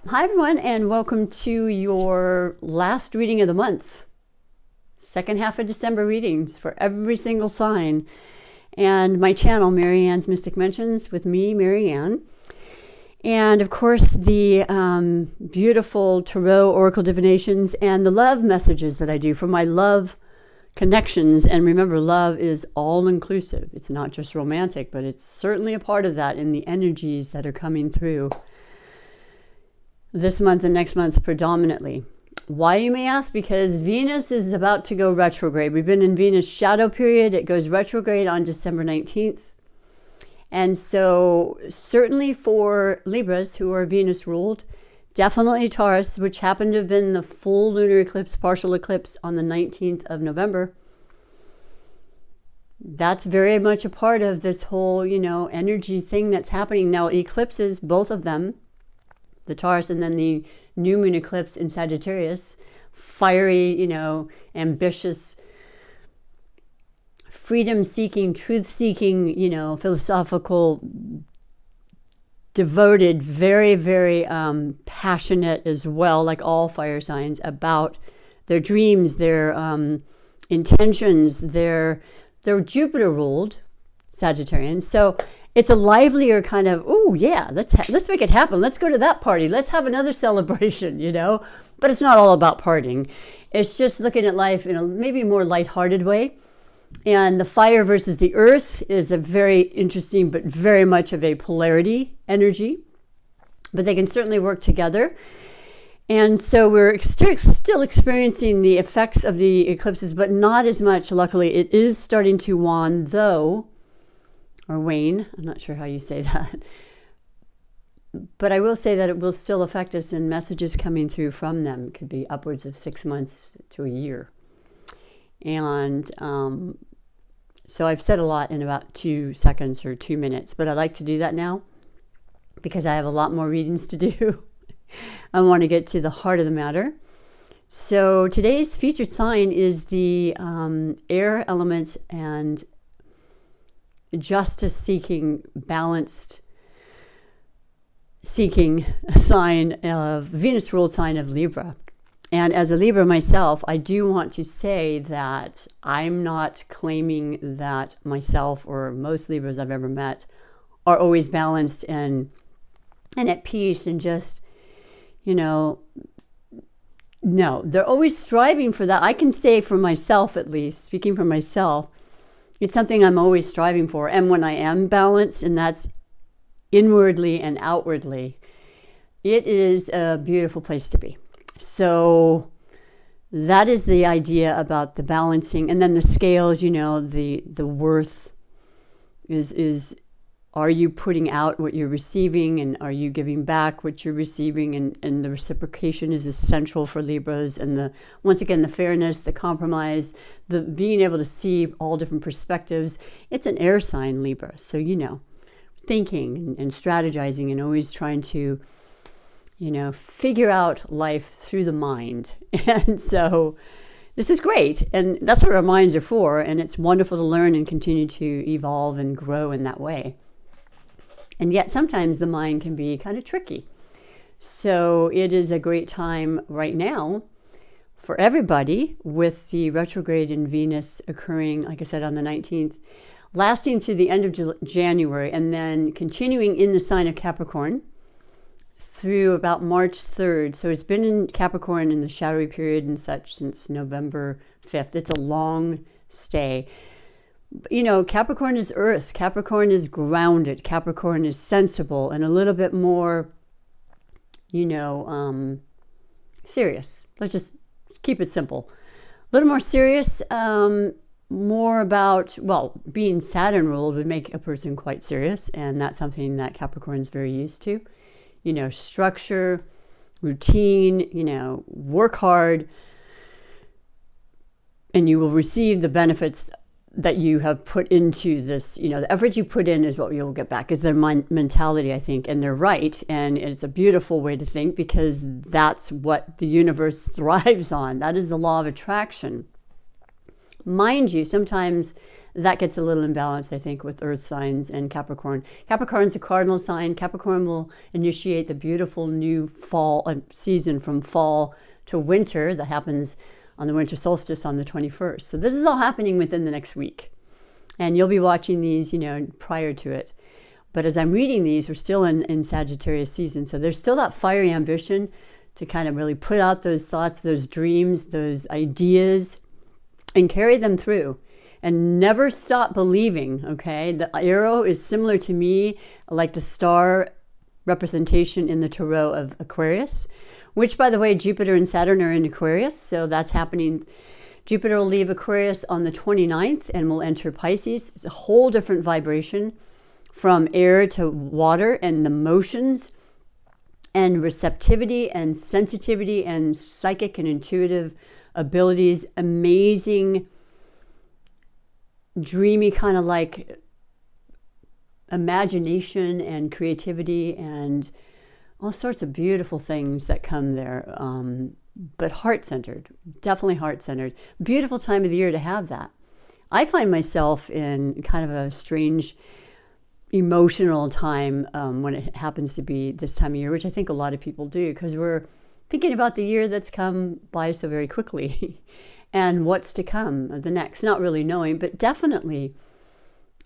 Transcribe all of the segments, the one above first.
Hi everyone, and welcome to your last reading of the month. Second half of December readings for every single sign. And my channel, Mary Ann's Mystic Mentions, with me, Mary Ann. And of course, the beautiful Tarot Oracle Divinations and the love messages that I do for my love connections. And remember, love is all-inclusive. It's not just romantic, but it's certainly a part of that in the energies that are coming through this month and next month predominantly. Why, you may ask? Because Venus is about to go retrograde. We've been in Venus shadow period. It goes retrograde on December 19th. And so certainly for Libras who are Venus ruled, definitely Taurus, which happened to have been the full lunar eclipse, partial eclipse on the 19th of November. That's very much a part of this whole, energy thing that's happening now. Eclipses, both of them, the Taurus and then the new moon eclipse in Sagittarius, fiery, ambitious, freedom-seeking, truth-seeking, philosophical, devoted, very, very passionate as well, like all fire signs, about their dreams, their intentions, their Jupiter-ruled Sagittarians. So it's a livelier kind of, oh yeah, let's make it happen. Let's go to that party. Let's have another celebration, But it's not all about partying. It's just looking at life in a maybe more lighthearted way. And the fire versus the earth is a very interesting, but very much of a polarity energy. But they can certainly work together. And so we're still experiencing the effects of the eclipses, but not as much. Luckily, it is starting to wane, or wane. I'm not sure how you say that. But I will say that it will still affect us, and messages coming through from them could be upwards of 6 months to a year. And so I've said a lot in about 2 seconds or 2 minutes, but I like to do that now because I have a lot more readings to do. I want to get to the heart of the matter. So today's featured sign is the air element and justice-seeking, balance-seeking sign of Venus-ruled sign of Libra. And as a Libra myself, I do want to say that I'm not claiming that myself or most Libras I've ever met are always balanced and at peace and just, no, they're always striving for that. I can say for myself, at least, speaking for myself, it's something I'm always striving for. And when I am balanced, and that's inwardly and outwardly, it is a beautiful place to be. So that is the idea about the balancing. And then the scales, the worth is are you putting out what you're receiving, and are you giving back what you're receiving? And the reciprocation is essential for Libras. And once again, the fairness, the compromise, the being able to see all different perspectives. It's an air sign, Libra. So, thinking and strategizing and always trying to, figure out life through the mind. And so this is great. And that's what our minds are for. And it's wonderful to learn and continue to evolve and grow in that way. And yet sometimes the mind can be kind of tricky. So it is a great time right now for everybody with the retrograde in Venus occurring, like I said, on the 19th, lasting through the end of January, and then continuing in the sign of Capricorn through about March 3rd. So it's been in Capricorn in the shadowy period and such since November 5th. It's a long stay. Capricorn is earth. Capricorn is grounded. Capricorn is sensible and a little bit more, serious. Let's just keep it simple. A little more serious, more about, being Saturn ruled would make a person quite serious. And that's something that Capricorn is very used to. Structure, routine, work hard, and you will receive the benefits that you have put into this. The effort you put in is what you'll get back, is their mentality, I think. And they're right. And it's a beautiful way to think, because that's what the universe thrives on. That is the law of attraction. Mind you, sometimes that gets a little imbalanced, I think, with earth signs and Capricorn. Capricorn's a cardinal sign. Capricorn will initiate the beautiful new fall season from fall to winter that happens on the winter solstice on the 21st. So this is all happening within the next week. And you'll be watching these, prior to it. But as I'm reading these, we're still in Sagittarius season. So there's still that fiery ambition to kind of really put out those thoughts, those dreams, those ideas, and carry them through. And never stop believing, okay? The arrow is similar to me, like the star representation in the Tarot of Aquarius, which, by the way, Jupiter and Saturn are in Aquarius. So that's happening. Jupiter will leave Aquarius on the 29th and will enter Pisces. It's a whole different vibration from air to water, and the motions and receptivity and sensitivity and psychic and intuitive abilities, amazing, dreamy kind of like imagination and creativity and all sorts of beautiful things that come there. But heart-centered, definitely heart-centered. Beautiful time of the year to have that. I find myself in kind of a strange emotional time when it happens to be this time of year, which I think a lot of people do, because we're thinking about the year that's come by so very quickly and what's to come the next, not really knowing, but definitely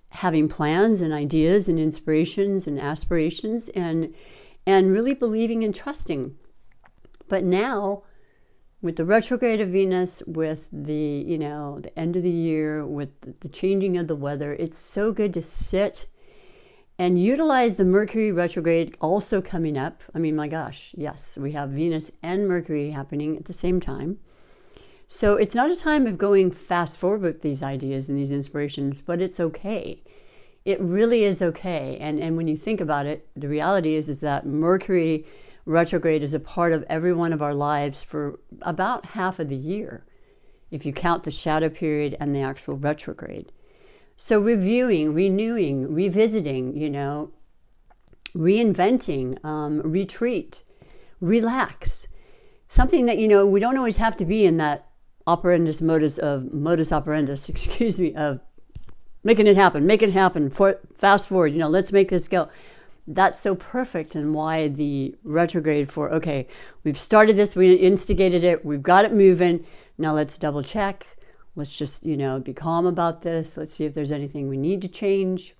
having plans and ideas and inspirations and aspirations and really believing and trusting. But now, with the retrograde of Venus, with the the end of the year, with the changing of the weather, it's so good to sit and utilize the Mercury retrograde also coming up. I mean, my gosh, yes, we have Venus and Mercury happening at the same time. So it's not a time of going fast forward with these ideas and these inspirations, but it's okay. It really is okay. And when you think about it, the reality is that Mercury retrograde is a part of every one of our lives for about half of the year, if you count the shadow period and the actual retrograde. So reviewing, renewing, revisiting, reinventing, retreat, relax. Something that, we don't always have to be in that modus operandus, of making it happen, fast forward, let's make this go. That's so perfect, and why the retrograde okay, we've started this, we instigated it, we've got it moving, now let's double check. Let's just, be calm about this. Let's see if there's anything we need to change.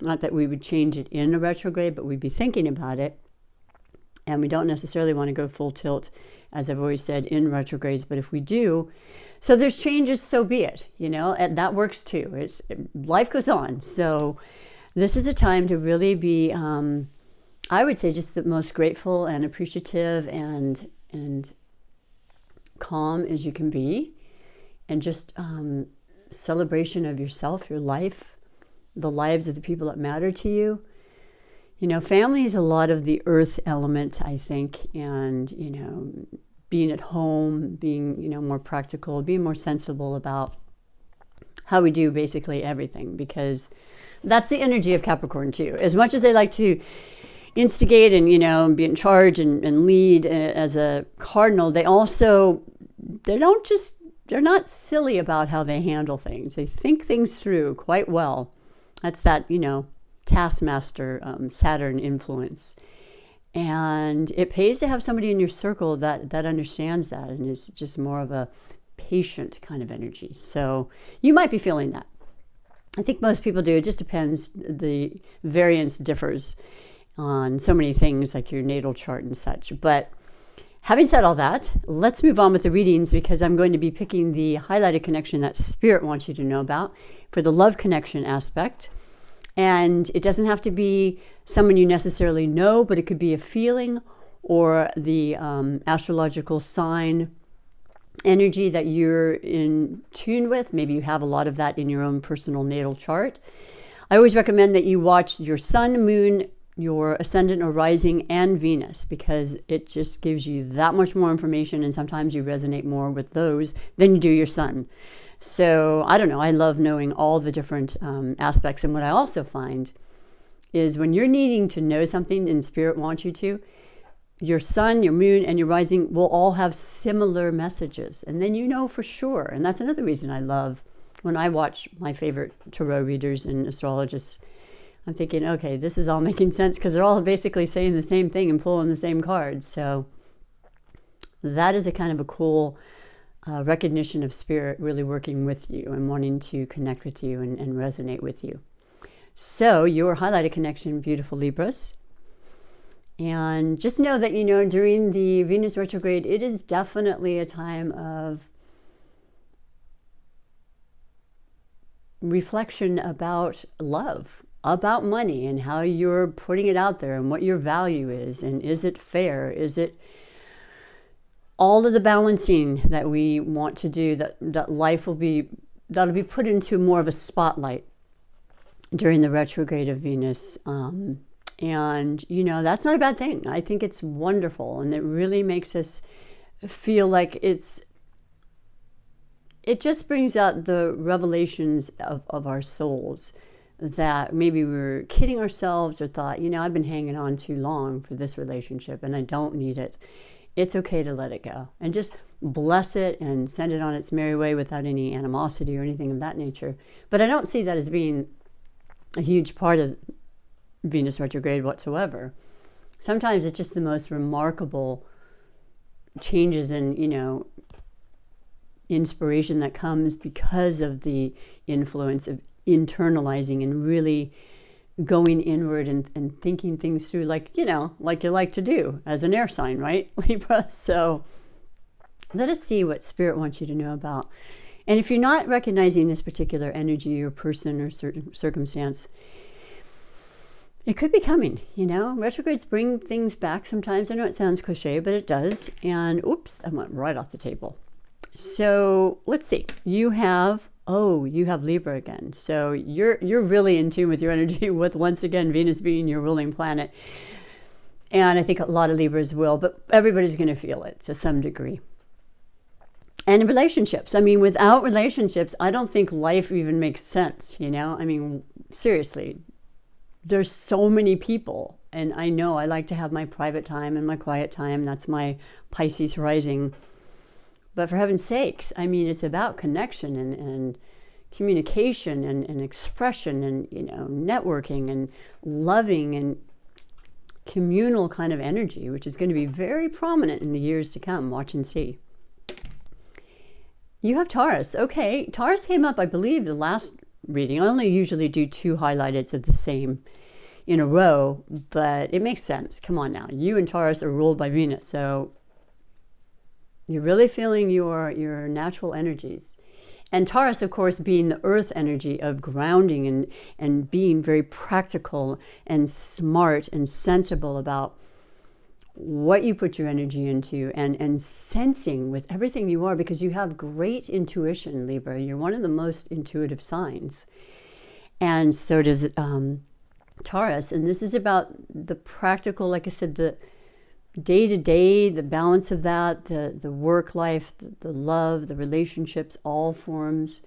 Not that we would change it in a retrograde, but we'd be thinking about it. And we don't necessarily want to go full tilt, as I've always said, in retrogrades. But if we do, so there's changes, so be it, and that works too. Life goes on. So this is a time to really be, I would say, just the most grateful and appreciative and calm as you can be. And just celebration of yourself, your life, the lives of the people that matter to you. Family is a lot of the earth element, I think, and, being at home, being, more practical, being more sensible about how we do basically everything, because that's the energy of Capricorn too. As much as they like to instigate and, be in charge and lead as a cardinal, they're not silly about how they handle things. They think things through quite well. That's that, taskmaster, Saturn influence. And it pays to have somebody in your circle that understands that and is just more of a patient kind of energy. So you might be feeling that. I think most people do. It just depends. The variance differs on so many things like your natal chart and such. But having said all that, let's move on with the readings, because I'm going to be picking the highlighted connection that Spirit wants you to know about for the love connection aspect. And it doesn't have to be someone you necessarily know, but it could be a feeling or the astrological sign energy that you're in tune with. Maybe you have a lot of that in your own personal natal chart. I always recommend that you watch your sun, moon, your ascendant or rising, and Venus, because it just gives you that much more information, and sometimes you resonate more with those than you do your sun. So I don't know, I love knowing all the different aspects. And what I also find is when you're needing to know something and Spirit wants you to, your sun, your moon, and your rising will all have similar messages, and then for sure. And that's another reason I love when I watch my favorite tarot readers and astrologists, I'm thinking, okay, this is all making sense because they're all basically saying the same thing and pulling the same cards. So that is a kind of a cool recognition of spirit really working with you and wanting to connect with you and resonate with you. So your highlighted connection, beautiful Libras. And just know that, during the Venus retrograde, it is definitely a time of reflection about love, about money, and how you're putting it out there and what your value is. And is it fair? Is it all of the balancing that we want to do, that life that'll be put into more of a spotlight during the retrograde of Venus. And, that's not a bad thing. I think it's wonderful. And it really makes us feel like it just brings out the revelations of our souls that maybe we were kidding ourselves or thought, I've been hanging on too long for this relationship and I don't need it. It's okay to let it go and just bless it and send it on its merry way without any animosity or anything of that nature. But I don't see that as being a huge part of Venus retrograde whatsoever. Sometimes it's just the most remarkable changes in, inspiration that comes because of the influence of internalizing and really going inward and thinking things through like you like to do as an air sign, right, Libra? So let us see what Spirit wants you to know about. And if you're not recognizing this particular energy or person or certain circumstance, it could be coming, Retrogrades bring things back sometimes. I know it sounds cliche, but it does. And oops, I went right off the table. So let's see. You have Libra again. So you're really in tune with your energy with, once again, Venus being your ruling planet. And I think a lot of Libras will, but everybody's going to feel it to some degree. And in relationships, without relationships, I don't think life even makes sense, seriously. There's so many people, and I know I like to have my private time and my quiet time. That's my Pisces rising. But for heaven's sakes, it's about connection and communication and expression and, networking and loving and communal kind of energy, which is going to be very prominent in the years to come. Watch and see. You have Taurus. Okay, Taurus came up, I believe, the last reading. I only usually do 2 highlighted of the same in a row, but it makes sense. Come on now. You and Taurus are ruled by Venus, so you're really feeling your natural energies. And Taurus, of course, being the earth energy of grounding and being very practical and smart and sensible about what you put your energy into and sensing with everything you are, because you have great intuition, Libra. You're one of the most intuitive signs. And so does Taurus. And this is about the practical, like I said, the day-to-day, the balance of that, the work life, the love, the relationships, all forms.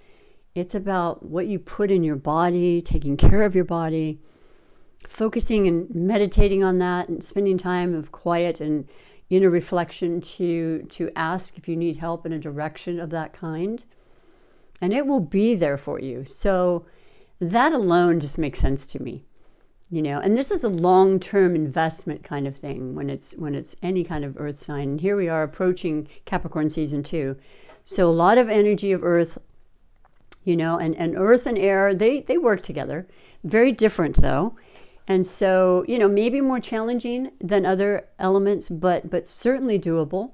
It's about what you put in your body, taking care of your body, focusing and meditating on that, and spending time of quiet and inner reflection to ask if you need help in a direction of that kind. And it will be there for you. So that alone just makes sense to me. And this is a long-term investment kind of thing when it's any kind of earth sign. And here we are approaching Capricorn season 2. So a lot of energy of earth, and earth and air, they work together. Very different though. And so, maybe more challenging than other elements, but certainly doable.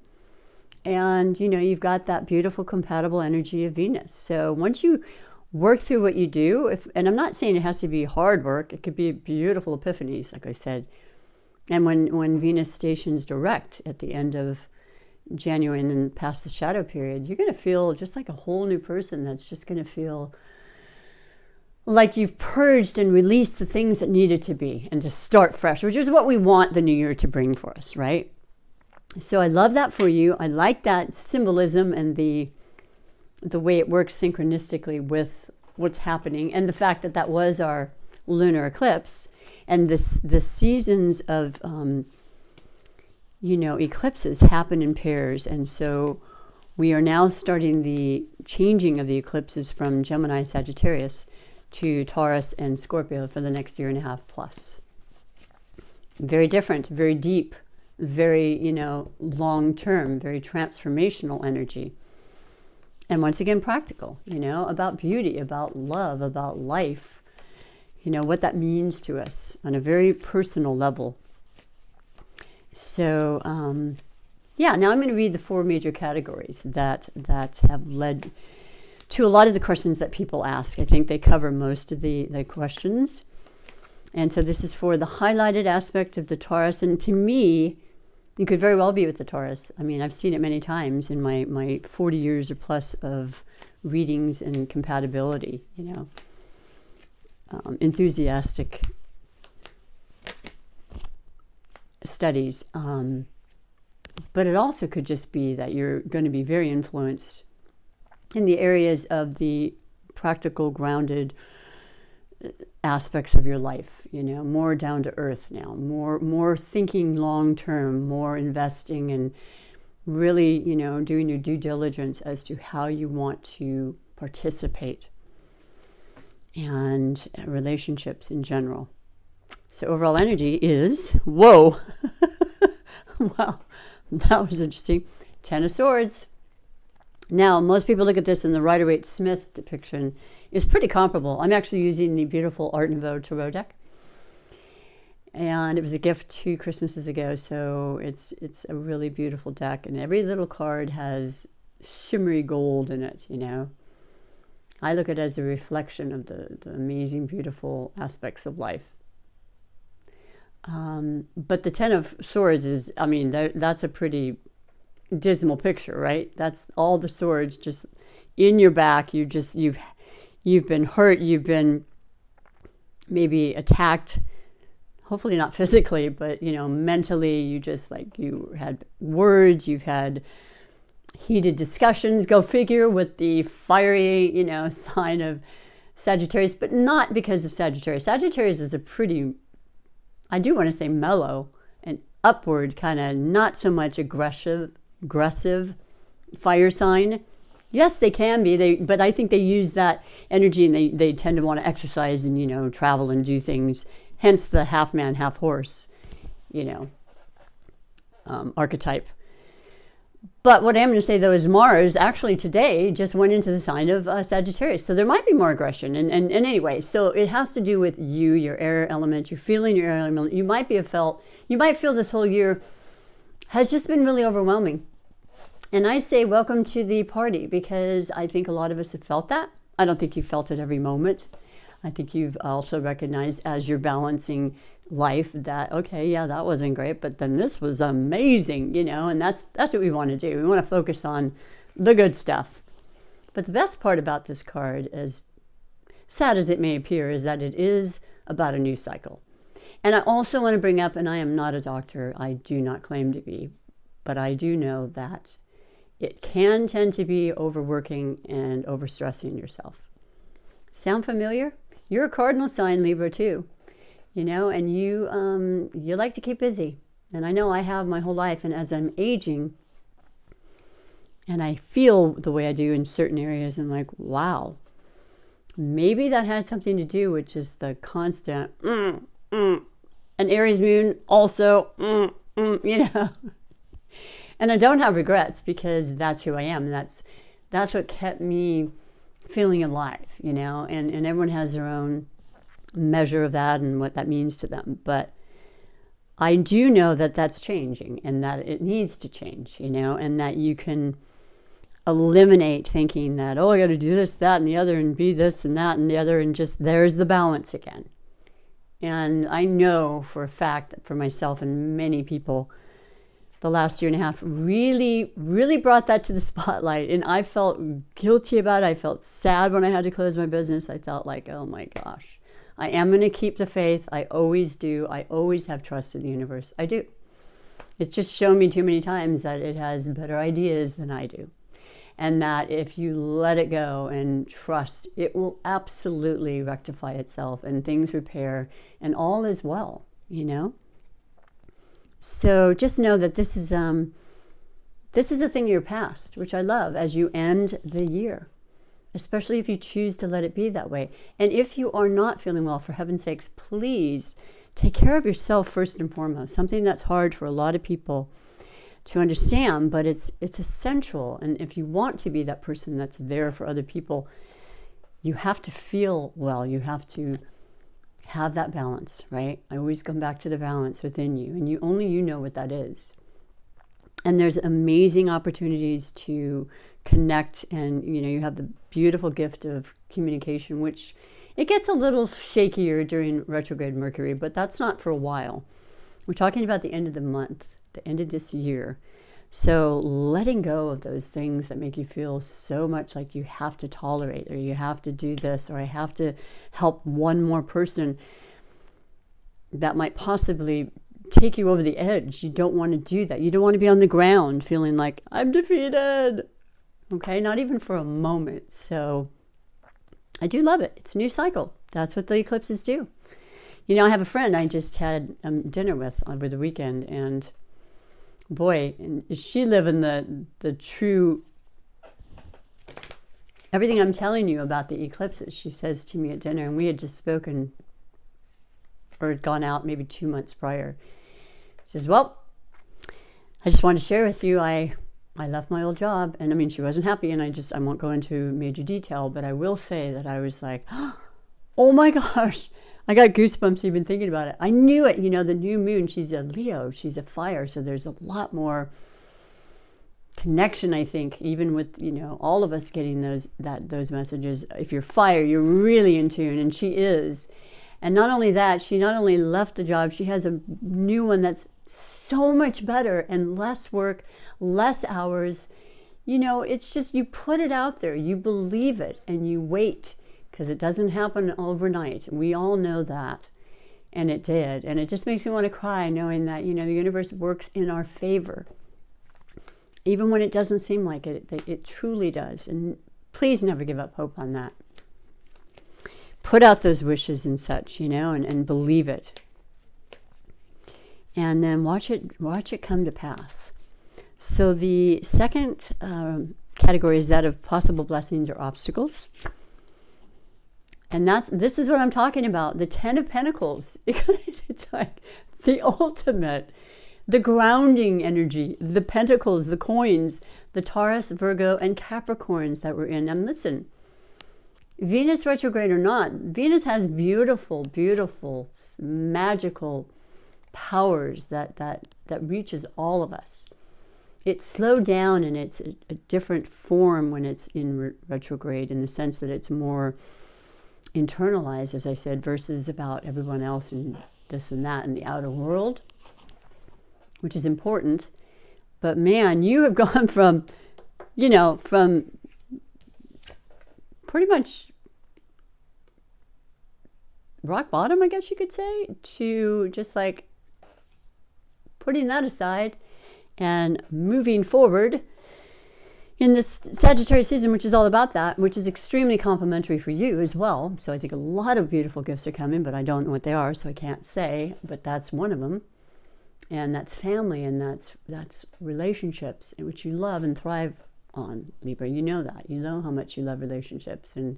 And, you've got that beautiful compatible energy of Venus. So once you work through what you do, and I'm not saying it has to be hard work, it could be beautiful epiphanies, like I said. And when Venus stations direct at the end of January and then past the shadow period, you're going to feel just like a whole new person that's just going to feel like you've purged and released the things that needed to be and to start fresh, which is what we want the new year to bring for us, right? So I love that for you. I like that symbolism and the way it works synchronistically with what's happening, and the fact that was our lunar eclipse, and the seasons of eclipses happen in pairs. And so We are now starting the changing of the eclipses from Gemini, Sagittarius to Taurus and Scorpio for the next 1.5 years plus. Very different, very deep, very, long-term, very transformational energy. And once again, practical, about beauty, about love, about life, what that means to us on a very personal level. So, now I'm going to read the 4 major categories that have led to a lot of the questions that people ask. I think they cover most of the questions. And so this is for the highlighted aspect of the Taurus. And to me, you could very well be with the Taurus. I mean, I've seen it many times in my 40 years or plus of readings and compatibility, enthusiastic studies. But it also could just be that you're going to be very influenced in the areas of the practical, grounded aspects of your life, more down to earth now, more thinking long term, more investing and really, doing your due diligence as to how you want to participate and relationships in general. So overall energy is, whoa, wow, that was interesting. 10 of Swords. Now, most people look at this, and the Rider-Waite-Smith depiction is pretty comparable. I'm actually using the beautiful Art Nouveau Tarot deck. And it was a gift 2 Christmases ago, so it's a really beautiful deck. And every little card has shimmery gold in it, I look at it as a reflection of the amazing, beautiful aspects of life. But the 10 of Swords is, that's a pretty dismal picture, right? That's all the swords just in your back. You've been hurt. You've been maybe attacked, hopefully not physically, but, mentally. You had words, you've had heated discussions, go figure, with the fiery, sign of Sagittarius, but not because of Sagittarius. Sagittarius is a pretty, I do want to say, mellow and upward, kind of not so much aggressive fire sign. Yes, they can be, but I think they use that energy, and they tend to want to exercise and, travel and do things, hence the half man, half horse, archetype. But what I'm going to say, though, is Mars actually today just went into the sign of Sagittarius. So there might be more aggression. And anyway, so it has to do with you, your air element. You're feeling your air element. You might feel this whole year has just been really overwhelming. And I say welcome to the party, because I think a lot of us have felt that. I don't think you felt it every moment. I think you've also recognized, as you're balancing life, that, okay, yeah, that wasn't great, but then this was amazing, and that's what we want to do. We want to focus on the good stuff. But the best part about this card, as sad as it may appear, is that it is about a new cycle. And I also want to bring up, and I am not a doctor, I do not claim to be, but I do know that it can tend to be overworking and overstressing yourself. Sound familiar? You're a cardinal sign, Libra, too. And you like to keep busy. And I know I have my whole life. And as I'm aging, and I feel the way I do in certain areas, I'm like, wow, maybe that had something to do with just the constant, an Aries moon also, And I don't have regrets, because that's who I am. That's what kept me feeling alive, and everyone has their own measure of that and what that means to them. But I do know that that's changing, and that it needs to change, and that you can eliminate thinking that, oh, I got to do this, that, and the other, and be this and that and the other, and just there's the balance again. And I know for a fact that for myself and many people, the last 1.5 years really, really brought that to the spotlight. And I felt guilty about it. I felt sad when I had to close my business. I felt like, oh my gosh, I am going to keep the faith. I always do. I always have trust in the universe. I do. It's just shown me too many times that it has better ideas than I do. And that if you let it go and trust, it will absolutely rectify itself, and things repair, and all is well, So just know that this is This is a thing of your past, which I love, as you end the year, especially if you choose to let it be that way. And if you are not feeling well, for heaven's sakes, please take care of yourself first and foremost. Something that's hard for a lot of people to understand, but it's essential. And if you want to be that person that's there for other people, you have to feel well. You have to have that balance, right? I always come back to the balance within you, and only you know what that is. And there's amazing opportunities to connect, and you have the beautiful gift of communication, which it gets a little shakier during retrograde Mercury, but that's not for a while. We're talking about the end of the month, the end of this year. So letting go of those things that make you feel so much like you have to tolerate, or you have to do this, or I have to help one more person, that might possibly take you over the edge. You don't want to do that. You don't want to be on the ground feeling like I'm defeated. Okay, not even for a moment. So I do love it. It's a new cycle. That's what the eclipses do. I have a friend I just had dinner with over the weekend, and boy, and she living the true everything I'm telling you about the eclipses. She says to me at dinner, and we had just spoken or had gone out maybe 2 months prior. She says, well, I just wanted to share with you, I left my old job. And I mean, she wasn't happy, and I won't go into major detail, but I will say that I was like, oh my gosh, I got goosebumps even thinking about it. I knew it. The new moon, she's a Leo, she's a fire. So there's a lot more connection, I think, even with, all of us getting those messages. If you're fire, you're really in tune, and she is. And not only that, she not only left the job, she has a new one that's so much better and less work, less hours. It's just, you put it out there, you believe it, and you wait, because it doesn't happen overnight. We all know that. And it did. And it just makes me want to cry, knowing that, the universe works in our favor. Even when it doesn't seem like it, it truly does. And please never give up hope on that. Put out those wishes and such, and believe it. And then watch it come to pass. So the second category is that of possible blessings or obstacles. And this is what I'm talking about, the 10 of Pentacles. It's like the ultimate, the grounding energy, the pentacles, the coins, the Taurus, Virgo, and Capricorns that we're in. And listen, Venus retrograde or not, Venus has beautiful, beautiful, magical powers that reaches all of us. It's slowed down, and it's a different form when it's in retrograde, in the sense that it's more internalized, as I said, versus about everyone else and this and that in the outer world, which is important. But man, you have gone from pretty much rock bottom, I guess you could say, to just like putting that aside and moving forward in this Sagittarius season, which is all about that, which is extremely complimentary for you as well. So I think a lot of beautiful gifts are coming, but I don't know what they are, so I can't say, but that's one of them. And that's family, and that's relationships, which you love and thrive on, Libra. You know that. You know how much you love relationships and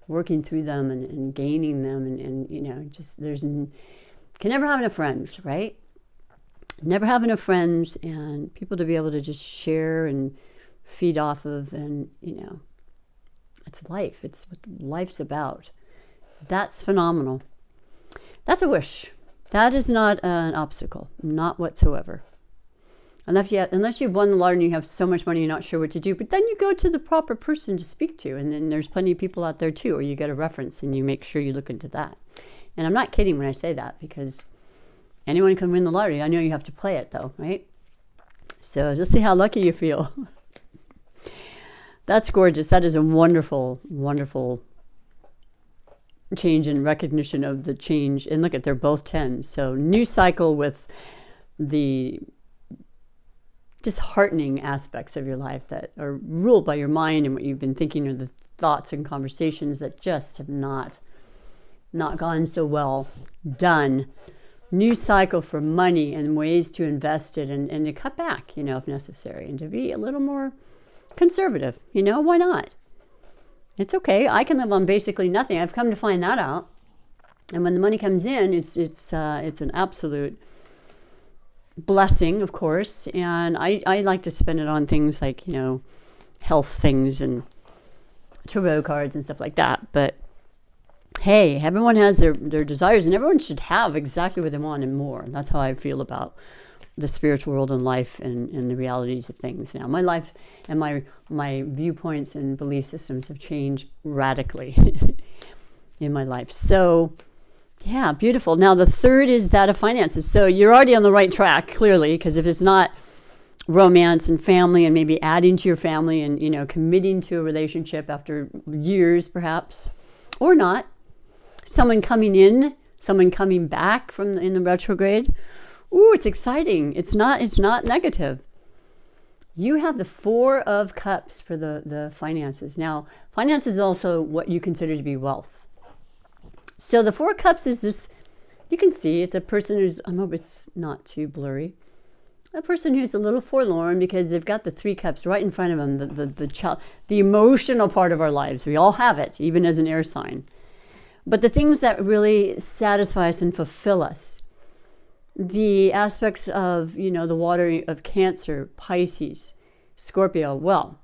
working through them and gaining them, and just can never have enough friends, right? Never have enough friends and people to be able to just share and feed off of, and it's life. It's what life's about. That's phenomenal. That's a wish. That is not an obstacle, not whatsoever. Unless you've won the lottery and you have so much money you're not sure what to do, but then you go to the proper person to speak to, and then there's plenty of people out there too, or you get a reference and you make sure you look into that. And I'm not kidding when I say that, because anyone can win the lottery. I know you have to play it though, right? So let's see how lucky you feel. That's gorgeous. That is a wonderful, wonderful change in recognition of the change. And look at, they're both 10s. So new cycle with the disheartening aspects of your life that are ruled by your mind and what you've been thinking, or the thoughts and conversations that just have not gone so well done new cycle for money and ways to invest it and to cut back, if necessary, and to be a little more conservative. Why not? It's okay. I can live on basically nothing. I've come to find that out. And when the money comes in, it's an absolute blessing, of course. And I like to spend it on things like, health things and tarot cards and stuff like that. But hey, everyone has their desires, and everyone should have exactly what they want and more. And that's how I feel about the spiritual world and life and the realities of things. Now, my life and my viewpoints and belief systems have changed radically in my life. So, yeah, beautiful. Now, the third is that of finances. So you're already on the right track, clearly, because if it's not romance and family and maybe adding to your family and, committing to a relationship after years, perhaps, or not, someone coming in, someone coming back in the retrograde. Ooh, it's exciting. It's not negative. You have the Four of Cups for the finances. Now, finance is also what you consider to be wealth. So the Four of Cups is this, you can see it's a person who's, I hope it's not too blurry, a person who's a little forlorn because they've got the Three Cups right in front of them, the emotional part of our lives. We all have it, even as an air sign. But the things that really satisfy us and fulfill us, the aspects of, the water of Cancer, Pisces, Scorpio, well,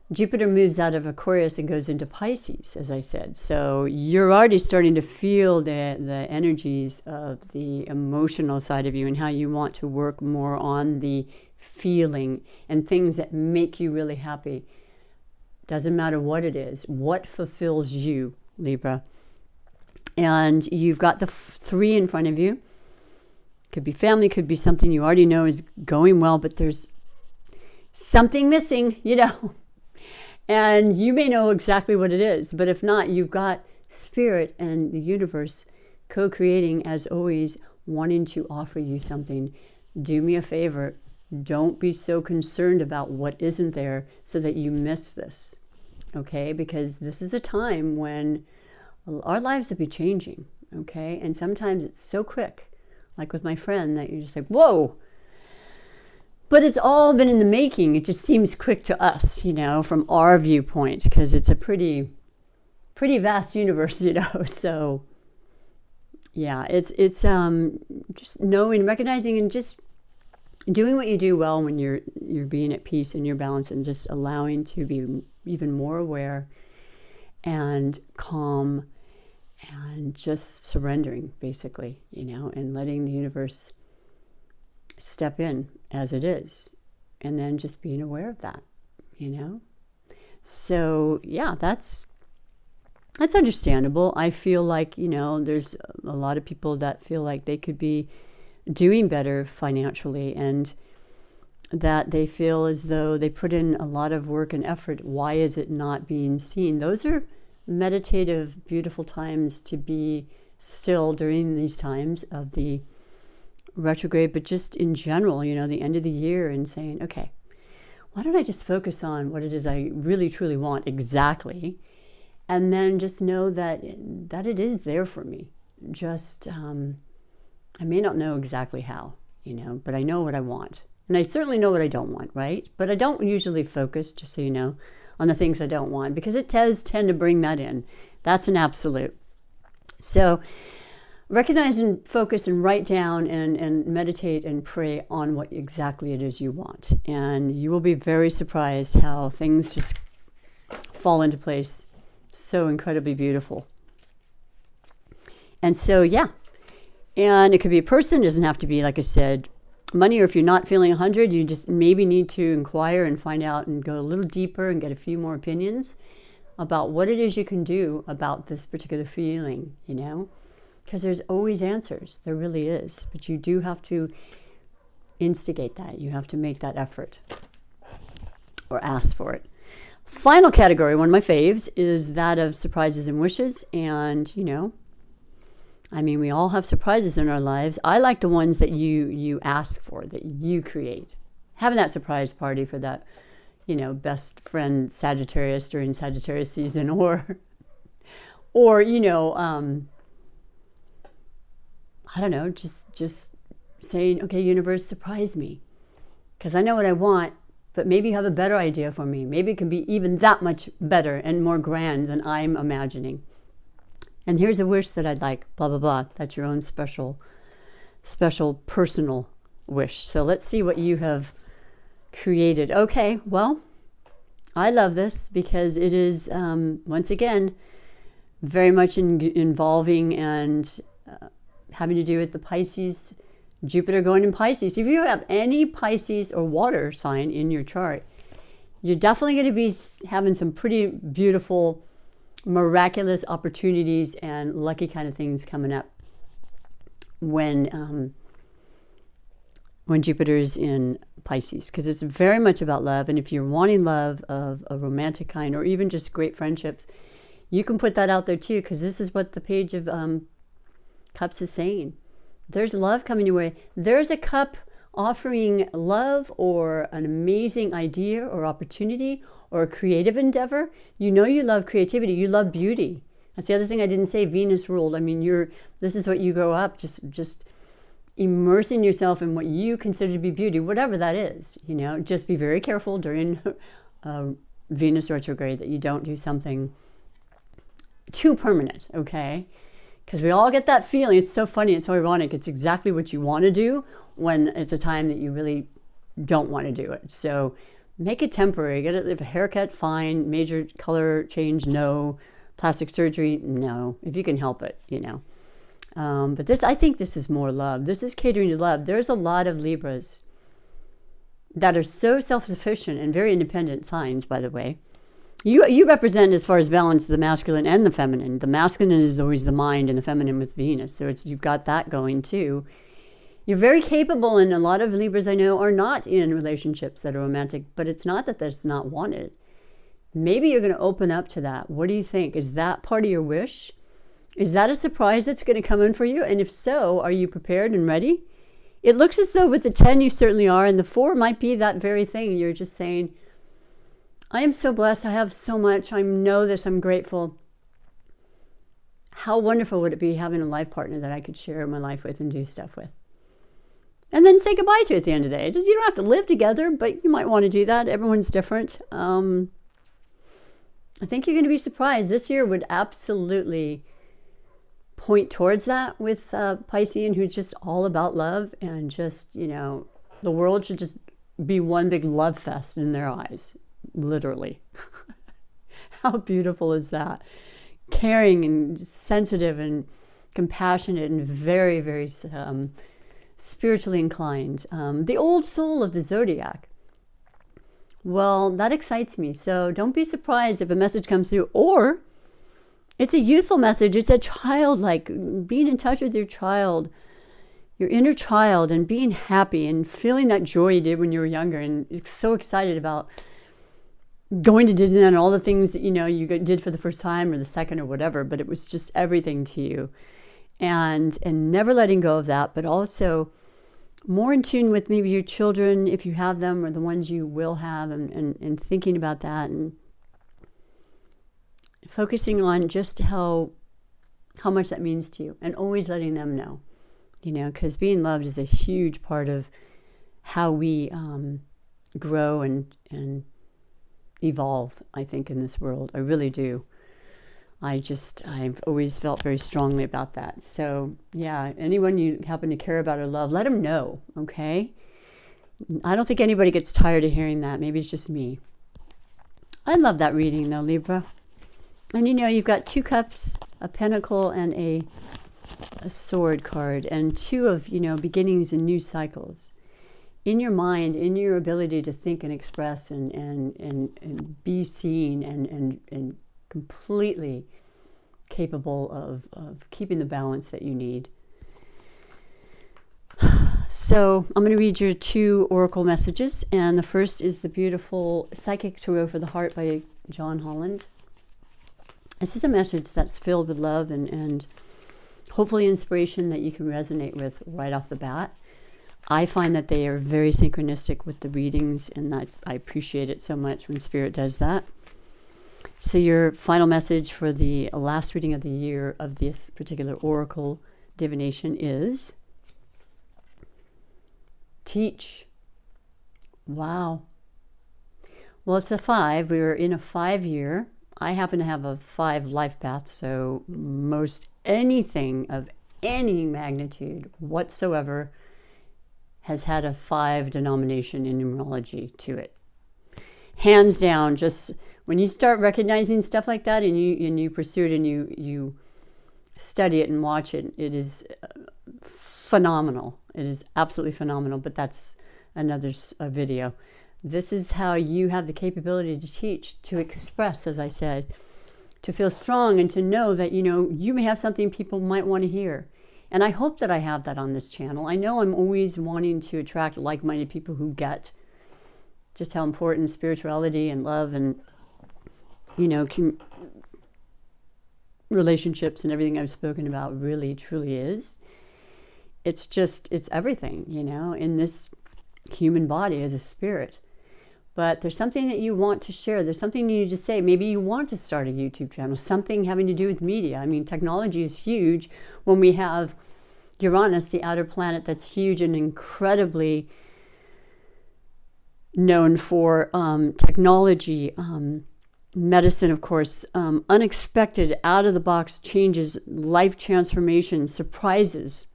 Jupiter moves out of Aquarius and goes into Pisces, as I said. So you're already starting to feel the energies of the emotional side of you and how you want to work more on the feeling and things that make you really happy. Doesn't matter what it is. What fulfills you, Libra? And you've got the 3 in front of you. Could be family, could be something you already know is going well, but there's something missing, And you may know exactly what it is, but if not, you've got spirit and the universe co-creating, as always, wanting to offer you something. Do me a favor. Don't be so concerned about what isn't there so that you miss this, okay? Because this is a time when our lives will be changing, okay? And sometimes it's so quick, like with my friend, that you're just like, whoa. But it's all been in the making. It just seems quick to us, from our viewpoint, because it's a pretty vast universe, So, yeah, it's just knowing, recognizing, and just doing what you do well when you're being at peace and your balance, and just allowing to be even more aware and calm and just surrendering, basically, and letting the universe step in as it is, and then just being aware of that, So, yeah, that's understandable. I feel like, there's a lot of people that feel like they could be doing better financially, and that they feel as though they put in a lot of work and effort. Why is it not being seen? Those are meditative, beautiful times to be still during these times of the retrograde, but just in general, the end of the year, and saying, okay, why don't I just focus on what it is I really truly want exactly, and then just know that it is there for me. Just I may not know exactly how, but I know what I want, and I certainly know what I don't want, right? But I don't usually focus, just so you know, on the things I don't want, because it does tend to bring that in. That's an absolute. So recognize and focus and write down and meditate and pray on what exactly it is you want. And you will be very surprised how things just fall into place. So incredibly beautiful. And so, yeah. And it could be a person. It doesn't have to be, like I said, money. Or if you're not feeling 100, you just maybe need to inquire and find out and go a little deeper and get a few more opinions about what it is you can do about this particular feeling, Because there's always answers. There really is. But you do have to instigate that. You have to make that effort or ask for it. Final category, one of my faves, is that of surprises and wishes. And, we all have surprises in our lives. I like the ones that you ask for, that you create. Having that surprise party for that, best friend Sagittarius during Sagittarius season, or I don't know, just saying, okay, universe, surprise me. Because I know what I want, but maybe you have a better idea for me. Maybe it can be even that much better and more grand than I'm imagining. And here's a wish that I'd like, blah, blah, blah. That's your own special personal wish. So let's see what you have created. Okay, well, I love this because it is, once again, very much involving and having to do with the Pisces, Jupiter going in Pisces. If you have any Pisces or water sign in your chart, you're definitely going to be having some pretty beautiful, miraculous opportunities and lucky kind of things coming up when Jupiter's in Pisces, because it's very much about love. And if you're wanting love of a romantic kind or even just great friendships, you can put that out there too, because this is what the Page of Cups is saying. There's love coming your way. There's a cup offering love or an amazing idea or opportunity or a creative endeavor. You know you love creativity. You love beauty. That's the other thing I didn't say, Venus ruled. I mean, this is what you grow up, just immersing yourself in what you consider to be beauty, whatever that is. You know, just be very careful during Venus retrograde that you don't do something too permanent, okay? Because we all get that feeling. It's so funny. It's so ironic. It's exactly what you want to do when it's a time that you really don't want to do it. So make it temporary. Get a haircut, fine. Major color change, no. Plastic surgery, no. If you can help it, you know. But I think this is more love. This is catering to love. There's a lot of Libras that are so self-sufficient and very independent signs, by the way. You represent, as far as balance, the masculine and the feminine. The masculine is always the mind and the feminine with Venus. So you've got that going too. You're very capable, and a lot of Libras I know are not in relationships that are romantic, but it's not that that's not wanted. Maybe you're going to open up to that. What do you think? Is that part of your wish? Is that a surprise that's going to come in for you? And if so, are you prepared and ready? It looks as though with the 10 you certainly are, and the 4 might be that very thing. You're just saying, I am so blessed. I have so much. I know this. I'm grateful. How wonderful would it be having a life partner that I could share my life with and do stuff with? And then say goodbye to at the end of the day. You don't have to live together, but you might want to do that. Everyone's different. I think you're going to be surprised. This year would absolutely point towards that with Piscean, who's just all about love and just, you know, the world should just be one big love fest in their eyes. Literally. How beautiful is that? Caring and sensitive and compassionate and very, very spiritually inclined. The old soul of the zodiac. Well, that excites me. So don't be surprised if a message comes through, or it's a youthful message. It's a childlike, being in touch with your child, your inner child, and being happy and feeling that joy you did when you were younger and so excited about going to Disneyland and all the things that, you know, you did for the first time or the second or whatever, but it was just everything to you. And never letting go of that, but also more in tune with maybe your children, if you have them, or the ones you will have, and thinking about that and focusing on just how much that means to you, and always letting them know, you know, because being loved is a huge part of how we grow and evolve, I think, in this world. I really do. I've always felt very strongly about that. So yeah, anyone you happen to care about or love, let them know, okay? I don't think anybody gets tired of hearing that. Maybe it's just me. I love that reading though, Libra. And you know, you've got 2 cups, a pentacle, and a sword card, and 2 of, you know, beginnings and new cycles. In your mind, in your ability to think and express and be seen and completely capable of keeping the balance that you need. So I'm going to read your 2 oracle messages, and the first is the beautiful Psychic Tarot for the Heart by John Holland. This is a message that's filled with love and hopefully inspiration that you can resonate with right off the bat. I find that they are very synchronistic with the readings, and I appreciate it so much when Spirit does that. So your final message for the last reading of the year of this particular oracle divination is teach. Wow. Well, it's a 5. We were in a 5-year. I happen to have a 5 life path, so most anything of any magnitude whatsoever has had a 5 denomination in numerology to it. Hands down, just when you start recognizing stuff like that and you pursue it and you study it and watch it, it is phenomenal. It is absolutely phenomenal, but that's another video. This is how you have the capability to teach, to express, as I said, to feel strong and to know that, you may have something people might want to hear. And I hope that I have that on this channel. I know I'm always wanting to attract like-minded people who get just how important spirituality and love and, relationships and everything I've spoken about really, truly is. It's everything, in this human body as a spirit. But there's something that you want to share. There's something you need to say. Maybe you want to start a YouTube channel, something having to do with media. I mean, technology is huge when we have Uranus, the outer planet, that's huge and incredibly known for technology, medicine, of course, unexpected, out-of-the-box changes, life transformation, surprises,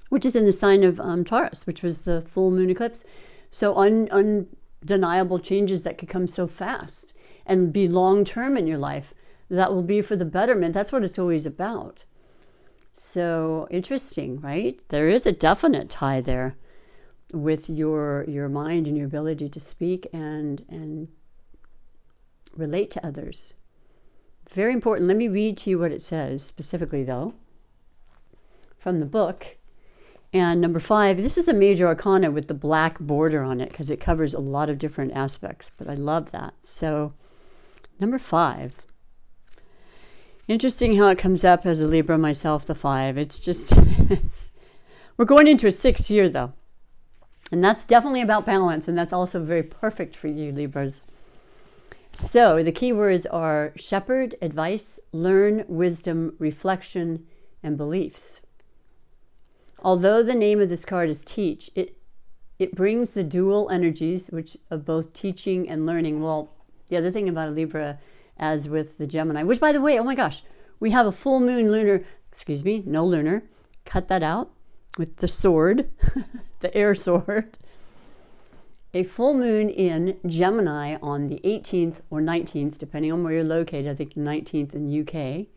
which is in the sign of Taurus, which was the full moon eclipse. So undeniable changes that could come so fast and be long-term in your life. That will be for the betterment. That's what it's always about. So interesting, right? There is a definite tie there with your mind and your ability to speak and relate to others. Very important. Let me read to you what it says specifically, though, from the book. And number 5, this is a major arcana with the black border on it because it covers a lot of different aspects, but I love that. So number 5. Interesting how it comes up as a Libra myself, the 5. It's just, we're going into a 6th year, though. And that's definitely about balance, and that's also very perfect for you, Libras. So the key words are shepherd, advice, learn, wisdom, reflection, and beliefs. Although the name of this card is teach, it brings the dual energies, which of both teaching and learning. Well, the other thing about a Libra, as with the Gemini, which, by the way, oh my gosh, we have a full moon lunar, no lunar, cut that out with the sword, the air sword. A full moon in Gemini on the 18th or 19th, depending on where you're located, I think 19th in UK.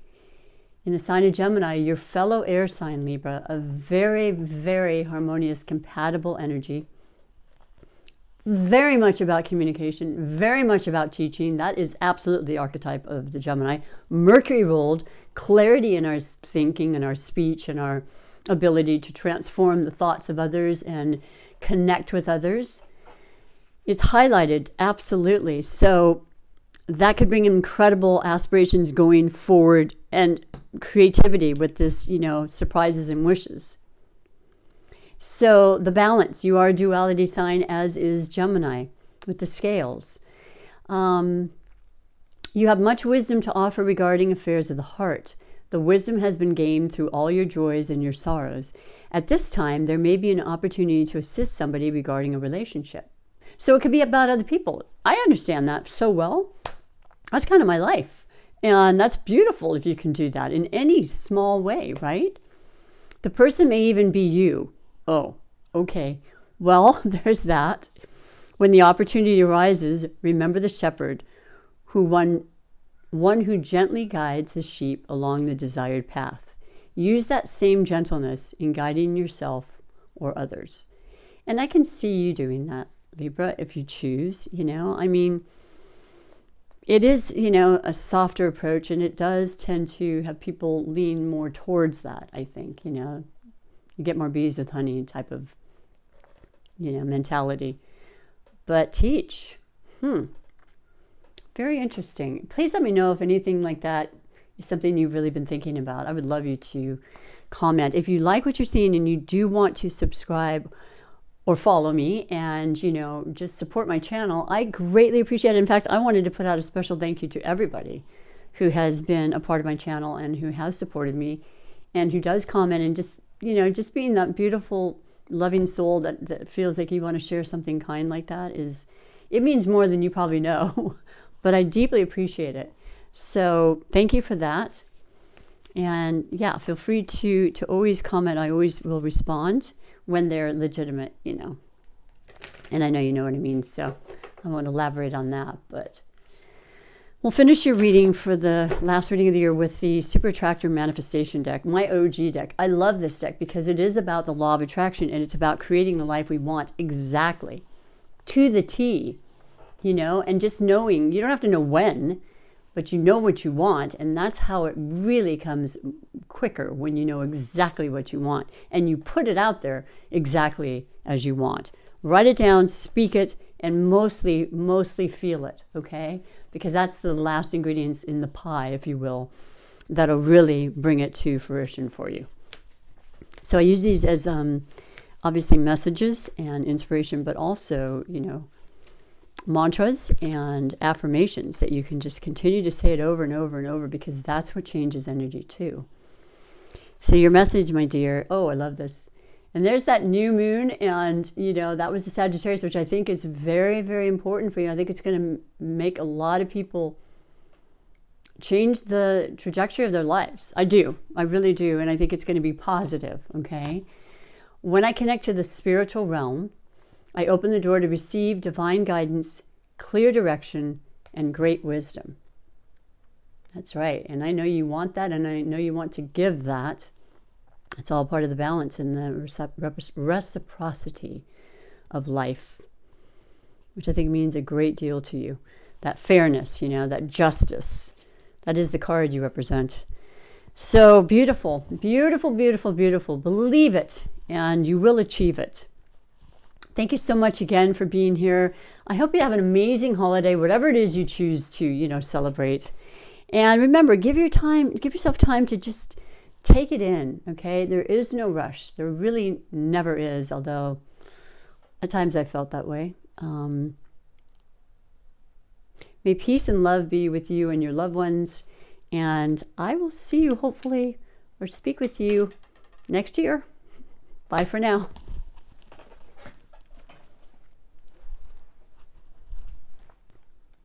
In the sign of Gemini, your fellow air sign, Libra, a very, very harmonious, compatible energy. Very much about communication, very much about teaching. That is absolutely the archetype of the Gemini. Mercury ruled, clarity in our thinking and our speech and our ability to transform the thoughts of others and connect with others. It's highlighted, absolutely. So that could bring incredible aspirations going forward and creativity with this, surprises and wishes. So the balance, you are a duality sign, as is Gemini with the scales. You have much wisdom to offer regarding affairs of the heart. The wisdom has been gained through all your joys and your sorrows. At this time, there may be an opportunity to assist somebody regarding a relationship. So it could be about other people. I understand that so well. That's kind of my life. And that's beautiful if you can do that in any small way, right? The person may even be you. Oh, okay. Well, there's that. When the opportunity arises, remember the shepherd, one who gently guides his sheep along the desired path. Use that same gentleness in guiding yourself or others. And I can see you doing that, Libra, if you choose, it is, a softer approach, and it does tend to have people lean more towards that, I think, you get more bees with honey type of, mentality. But teach, very interesting. Please let me know if anything like that is something you've really been thinking about. I would love you to comment. If you like what you're seeing and you do want to subscribe or follow me and, just support my channel, I greatly appreciate it. In fact, I wanted to put out a special thank you to everybody who has been a part of my channel and who has supported me and who does comment, and just, just being that beautiful, loving soul that feels like you want to share something kind like that, it means more than you probably know. But I deeply appreciate it. So thank you for that. And yeah, feel free to always comment. I always will respond when they're legitimate, And I know you know what I mean, so I won't elaborate on that. But we'll finish your reading for the last reading of the year with the Super Attractor Manifestation deck, my OG deck. I love this deck because it is about the law of attraction, and it's about creating the life we want exactly to the T, and just knowing. You don't have to know when, but you know what you want, and that's how it really comes quicker, when you know exactly what you want and you put it out there exactly as you want. Write it down, speak it, and mostly feel it, okay? Because that's the last ingredients in the pie, if you will, that'll really bring it to fruition for you. So I use these as obviously messages and inspiration, but also, mantras and affirmations that you can just continue to say it over and over and over, because that's what changes energy too. So your message, my dear, oh, I love this. And there's that new moon, and that was the Sagittarius, which I think is very, very important for you. I think it's going to make a lot of people change the trajectory of their lives. I really do. And I think it's going to be positive, okay? When I connect to the spiritual realm, I open the door to receive divine guidance, clear direction, and great wisdom. That's right. And I know you want that, and I know you want to give that. It's all part of the balance and the reciprocity of life, which I think means a great deal to you. That fairness, that justice. That is the card you represent. So beautiful, beautiful, beautiful, beautiful. Believe it, and you will achieve it. Thank you so much again for being here. I hope you have an amazing holiday, whatever it is you choose to, celebrate. And remember, give yourself time to just take it in, okay? There is no rush. There really never is, although at times I felt that way. May peace and love be with you and your loved ones. And I will see you, hopefully, or speak with you next year. Bye for now.